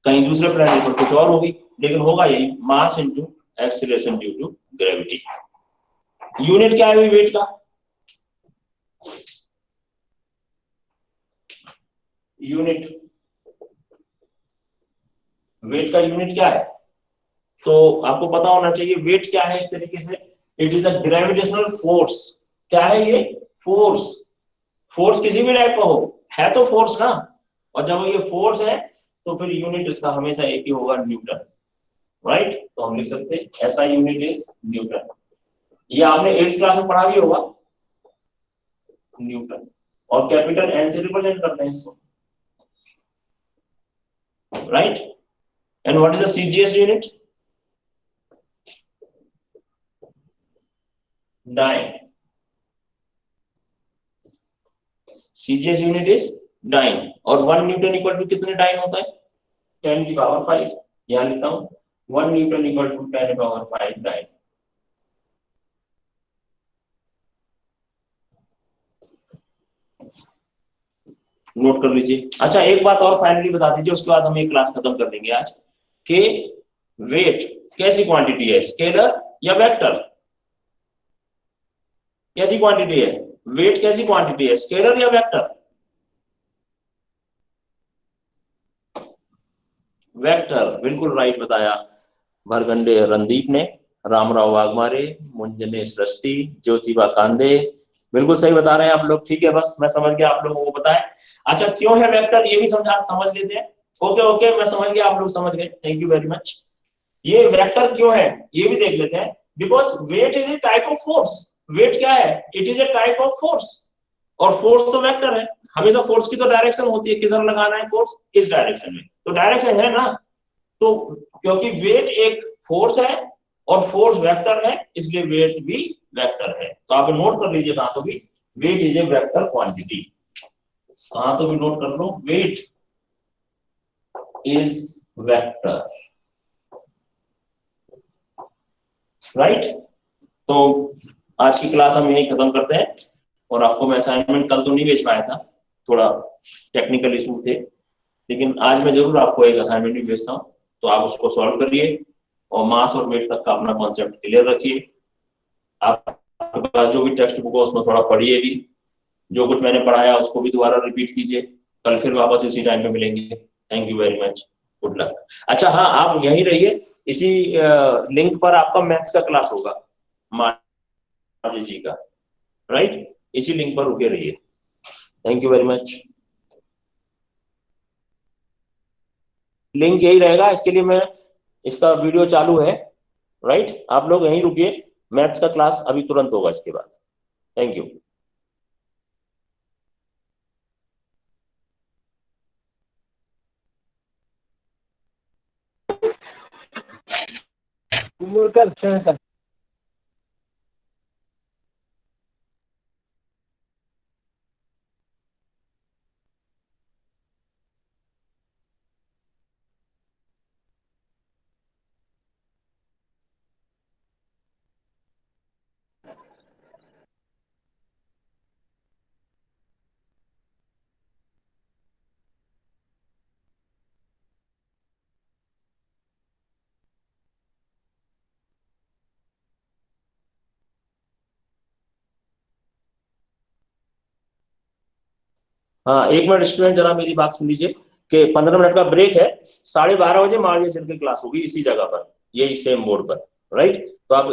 कहीं दूसरे प्लेनेट पर कुछ और होगी, लेकिन होगा यही mass into acceleration due to gravity. Unit क्या है वेट का? यूनिट, वेट का यूनिट क्या है? तो आपको पता होना चाहिए वेट क्या है. एक तरीके से it is a gravitational force. क्या है ये? फोर्स. फोर्स किसी भी टाइप का हो, है तो फोर्स ना. और जब ये फोर्स है तो फिर यूनिट इसका हमेशा एक ही होगा, न्यूटन. राइट? तो हम लिख सकते हैं ऐसा यूनिट इज न्यूटन. ये आपने 8th क्लास में पढ़ा भी होगा, न्यूटन. और कैपिटल एन से रिप्रेजेंट करते हैं इसको. Right? And what is the CGS unit? Dyne. CGS unit is dyne. और 1 न्यूटन इक्वल टू कितने डाइन होता है? 10 की पावर 5. यहाँ लिखता हूँ 1 न्यूटन इक्वल टू 10 की पावर 5 डाइन. नोट कर लीजिए. अच्छा, एक बात और फाइनली बता दीजिए, उसके बाद हम ये क्लास खत्म कर देंगे आज. कि वेट कैसी क्वांटिटी है? स्केलर या वेक्टर? कैसी क्वांटिटी है वेट? कैसी क्वांटिटी है, स्केलर या वेक्टर? वेक्टर. बिल्कुल राइट बताया भरगंडे रणदीप ने, रामराव वाघमारे, मुंजने सृष्टि, ज्योतिबा कांदे. बिल्कुल सही बता रहे हैं आप लोग. ठीक है, बस मैं समझ गया, आप लोगों को बताएं. अच्छा, क्यों है वेक्टर ये भी समझ लेते हैं. ओके, मैं समझ गया, आप लोग समझ गए. Thank you very much. ये वेक्टर क्यों है ये भी देख लेते हैं. Because weight is a type of force. Weight क्या है? It is a type of force. और फोर्स तो वेक्टर है. हमेशा फोर्स की तो डायरेक्शन होती है, किधर लगाना है फोर्स? इस डायरेक्शन में. तो डायरेक्शन है ना. तो क्योंकि वेट एक फोर्स है और फोर्स वेक्टर है, इसलिए वेट भी वेक्टर है. तो आप नोट कर लीजिए कहां तो भी, weight is a vector quantity. कहां तो भी नोट कर लो, वेट इज वेक्टर. राइट? तो आज की क्लास हम यही खत्म करते हैं. और आपको मैं असाइनमेंट कल तो नहीं भेज पाया था, थोड़ा टेक्निकल इशू थे, लेकिन आज मैं जरूर आपको एक असाइनमेंट भी भेजता हूँ. तो आप उसको सॉल्व करिए और मास और वेट तक का अपना कॉन्सेप्ट क्लियर रखिए. आपके पास जो भी टेक्स्ट बुक हो उसमें थोड़ा पढ़िए भी. जो कुछ मैंने पढ़ाया उसको भी दोबारा रिपीट कीजिए. कल फिर वापस इसी टाइम पे मिलेंगे. Thank you very much. Good luck. अच्छा हाँ, आप यहीं रहिए, इसी लिंक पर आपका मैथ्स का क्लास होगा, मार्जी जी का, राइट, इसी लिंक पर रुके रहिए। Thank you very much. Link यही रहेगा, इसके लिए मैं, इसका वीडियो चालू है, राइट, आप लोग यहीं रुकिए, मैथ्स का क्लास अभी तुरंत होगा इसके बाद। Thank you. हाँ, एक मिनट स्टूडेंट, जरा मेरी बात सुन लीजिए कि 15 मिनट का ब्रेक है, 12:30 बजे मार्जिन की क्लास होगी इसी जगह पर, यही सेम बोर्ड पर, राइट। तो आप